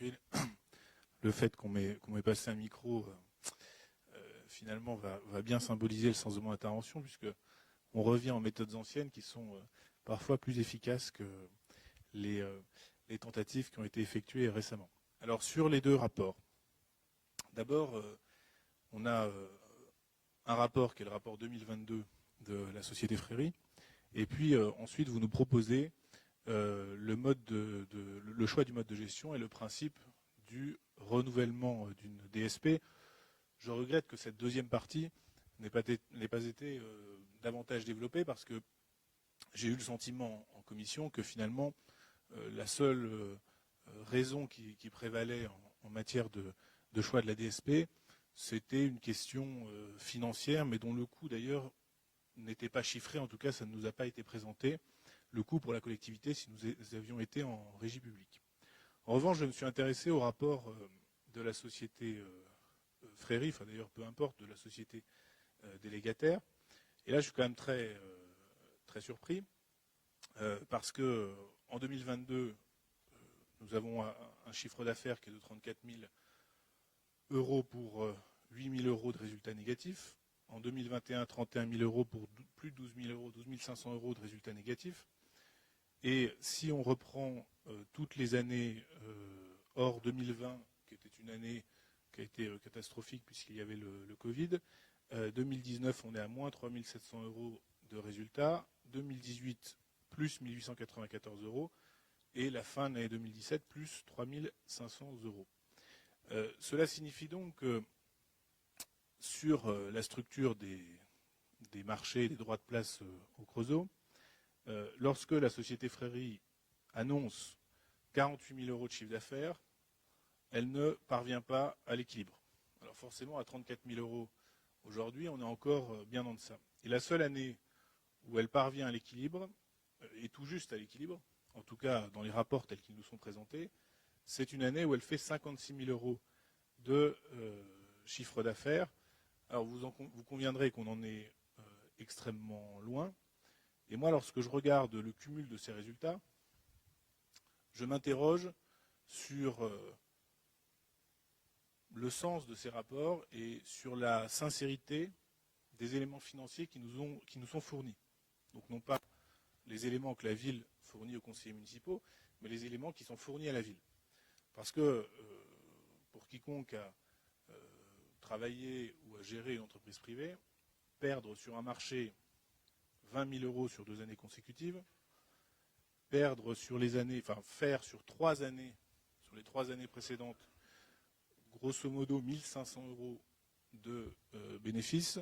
Oui, le fait qu'on m'ait passé un micro, finalement, va bien symboliser le sens de mon intervention, puisque on revient en méthodes anciennes qui sont parfois plus efficaces que les tentatives qui ont été effectuées récemment. Alors, sur les deux rapports, d'abord, on a un rapport qui est le rapport 2022 de la société Fréry, et puis ensuite, vous nous proposez le choix du mode de gestion et le principe du renouvellement d'une DSP. Je regrette que cette deuxième partie n'ait pas été davantage développée, parce que j'ai eu le sentiment en commission que finalement la seule raison qui prévalait en matière de choix de la DSP, c'était une question financière, mais dont le coût d'ailleurs n'était pas chiffré, en tout cas ça ne nous a pas été présenté, le coût pour la collectivité si nous avions été en régie publique. En revanche, je me suis intéressé au rapport de la société Fréry, enfin d'ailleurs peu importe, de la société délégataire. Et là, je suis quand même très surpris, parce que en 2022, nous avons un chiffre d'affaires qui est de 34 000 euros pour 8 000 euros de résultats négatifs. En 2021, 31 000 euros pour plus de 12 000 euros, 12 500 euros de résultats négatifs. Et si on reprend toutes les années hors 2020, qui était une année qui a été catastrophique puisqu'il y avait le Covid, 2019, on est à moins 3 700 euros de résultats, 2018, plus 1 894 euros, et la fin de l'année 2017, plus 3 500 euros. Cela signifie donc que sur la structure des marchés et des droits de place au Creusot, lorsque la société Fréry annonce 48 000 euros de chiffre d'affaires, elle ne parvient pas à l'équilibre. Alors forcément, à 34 000 euros aujourd'hui, on est encore bien en deçà. Et la seule année où elle parvient à l'équilibre, et tout juste à l'équilibre, en tout cas dans les rapports tels qu'ils nous sont présentés, c'est une année où elle fait 56 000 euros de chiffre d'affaires. Alors vous conviendrez qu'on en est extrêmement loin. Et moi, lorsque je regarde le cumul de ces résultats, je m'interroge sur le sens de ces rapports et sur la sincérité des éléments financiers qui nous sont fournis. Donc non pas les éléments que la ville fournit aux conseillers municipaux, mais les éléments qui sont fournis à la ville. Parce que pour quiconque a travaillé ou a géré une entreprise privée, perdre sur un marché 20 000 euros sur 2 années consécutives, perdre sur les années, enfin faire sur 3 années, sur les 3 années précédentes, grosso modo 1 500 euros de bénéfices,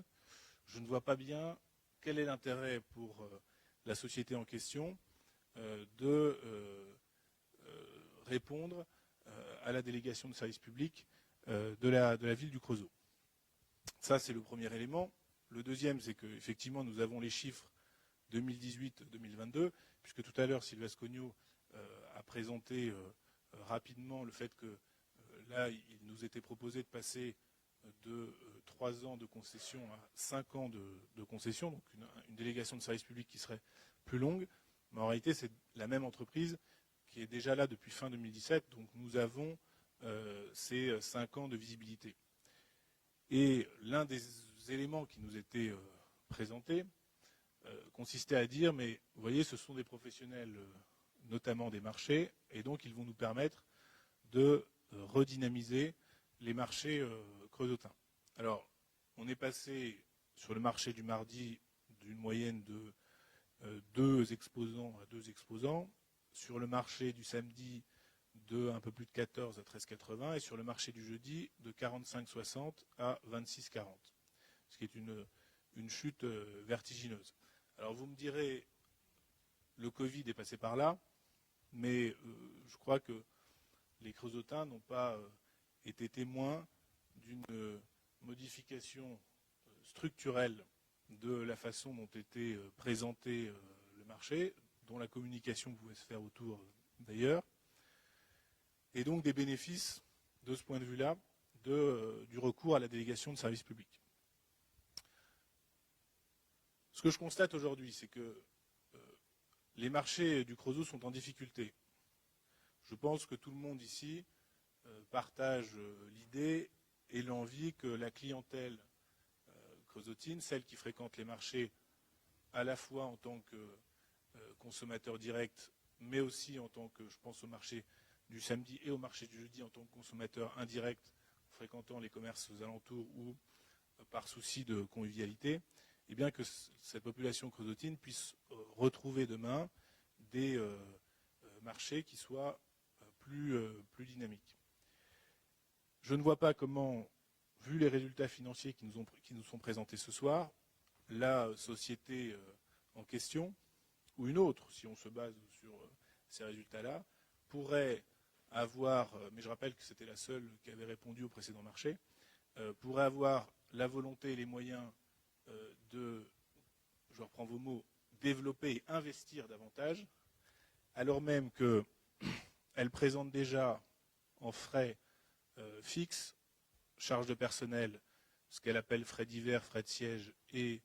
je ne vois pas bien quel est l'intérêt pour la société en question de répondre à la délégation de service public de la ville du Creusot. Ça, c'est le premier élément. Le deuxième, c'est qu'effectivement, nous avons les chiffres 2018-2022, puisque tout à l'heure, Sylvestre Cognot a présenté rapidement le fait que là, il nous était proposé de passer de 3 ans de concession à 5 ans de concession, donc une délégation de service public qui serait plus longue. Mais en réalité, c'est la même entreprise qui est déjà là depuis fin 2017, donc nous avons ces 5 ans de visibilité. Et l'un des éléments qui nous était présenté consistait à dire, mais vous voyez, ce sont des professionnels, notamment des marchés, et donc ils vont nous permettre de redynamiser les marchés creusotins. Alors, on est passé sur le marché du mardi d'une moyenne de 2 exposants à 2 exposants, sur le marché du samedi de un peu plus de 14 à 13,80 et sur le marché du jeudi de 45,60 à 26,40, ce qui est une chute vertigineuse. Alors vous me direz, le Covid est passé par là, mais je crois que les creusotins n'ont pas été témoins d'une modification structurelle de la façon dont était présenté le marché, dont la communication pouvait se faire autour d'ailleurs, et donc des bénéfices de ce point de vue-là du recours à la délégation de service public. Ce que je constate aujourd'hui, c'est que les marchés du Creusot sont en difficulté. Je pense que tout le monde ici partage l'idée et l'envie que la clientèle creusotine, celle qui fréquente les marchés à la fois en tant que consommateur direct, mais aussi en tant que, je pense au marché du samedi et au marché du jeudi en tant que consommateur indirect, fréquentant les commerces aux alentours ou par souci de convivialité, et bien que cette population creusotine puisse retrouver demain des marchés qui soient plus dynamiques. Je ne vois pas comment, vu les résultats financiers qui nous sont présentés ce soir, la société en question, ou une autre, si on se base sur ces résultats-là, pourrait avoir, mais je rappelle que c'était la seule qui avait répondu au précédent marché, pourrait avoir la volonté et les moyens de, je reprends vos mots, développer et investir davantage, alors même qu'elle présente déjà en frais fixes, charges de personnel, ce qu'elle appelle frais divers, frais de siège et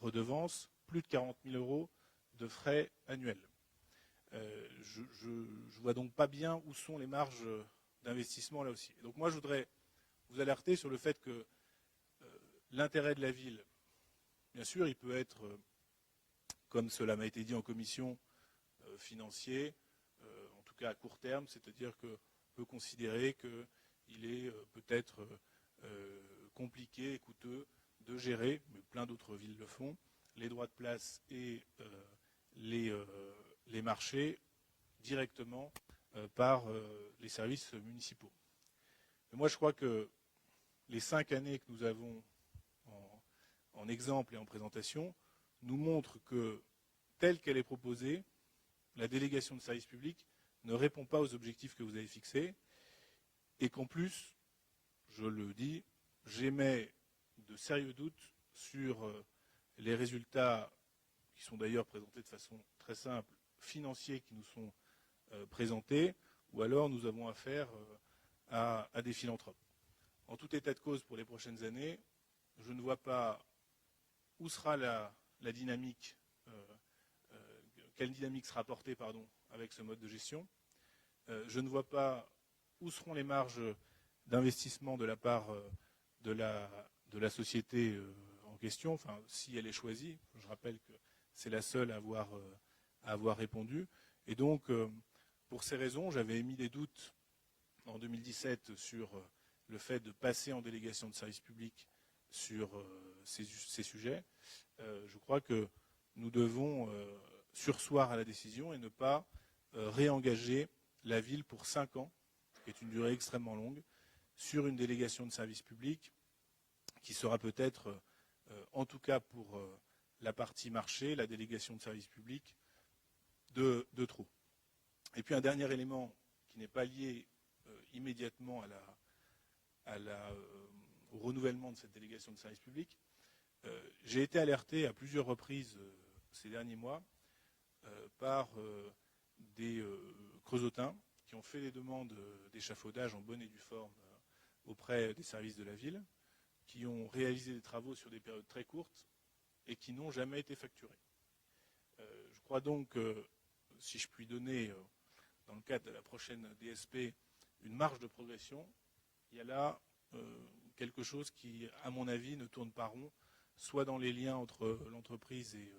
redevances, plus de 40 000 euros de frais annuels. Je ne vois donc pas bien où sont les marges d'investissement là aussi. Et donc moi, je voudrais vous alerter sur le fait que l'intérêt de la ville, bien sûr, il peut être, comme cela m'a été dit en commission, financier, en tout cas à court terme, c'est-à-dire qu'on peut considérer qu'il est peut-être compliqué et coûteux de gérer, mais plein d'autres villes le font, les droits de place et les marchés directement par les services municipaux. Mais moi, je crois que les 5 années que nous avons en exemple et en présentation nous montrent que, telle qu'elle est proposée, la délégation de service public ne répond pas aux objectifs que vous avez fixés et qu'en plus, je le dis, j'émets de sérieux doutes sur les résultats qui sont d'ailleurs présentés de façon très simple, financiers qui nous sont présentés, ou alors nous avons affaire à des philanthropes. En tout état de cause pour les prochaines années, je ne vois pas où sera la dynamique, quelle dynamique sera portée avec ce mode de gestion. Je ne vois pas où seront les marges d'investissement de la part de la société en question, enfin, si elle est choisie. Je rappelle que c'est la seule à avoir répondu. Et donc, pour ces raisons, j'avais émis des doutes en 2017 sur le fait de passer en délégation de service public sur ces sujets. Je crois que nous devons surseoir à la décision et ne pas réengager la ville pour 5 ans, qui est une durée extrêmement longue, sur une délégation de service public qui sera peut-être, en tout cas pour la partie marché, la délégation de service public de trop. Et puis un dernier élément qui n'est pas lié immédiatement au renouvellement de cette délégation de service public. J'ai été alerté à plusieurs reprises ces derniers mois par des creusotins qui ont fait des demandes d'échafaudage en bonne et due forme auprès des services de la ville, qui ont réalisé des travaux sur des périodes très courtes et qui n'ont jamais été facturés. Je crois donc que, si je puis donner, dans le cadre de la prochaine DSP, une marge de progression, il y a là quelque chose qui, à mon avis, ne tourne pas rond, soit dans les liens entre l'entreprise et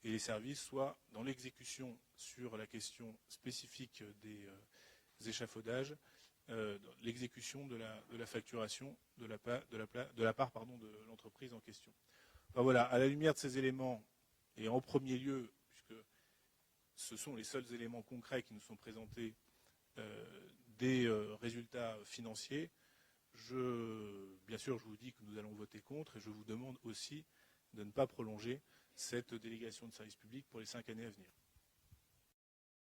les services, soit dans l'exécution sur la question spécifique des échafaudages, l'exécution de la facturation de la part de l'entreprise en question. Enfin, voilà, à la lumière de ces éléments, et en premier lieu, puisque ce sont les seuls éléments concrets qui nous sont présentés des résultats financiers, bien sûr, je vous dis que nous allons voter contre et je vous demande aussi de ne pas prolonger cette délégation de service public pour les 5 années à venir.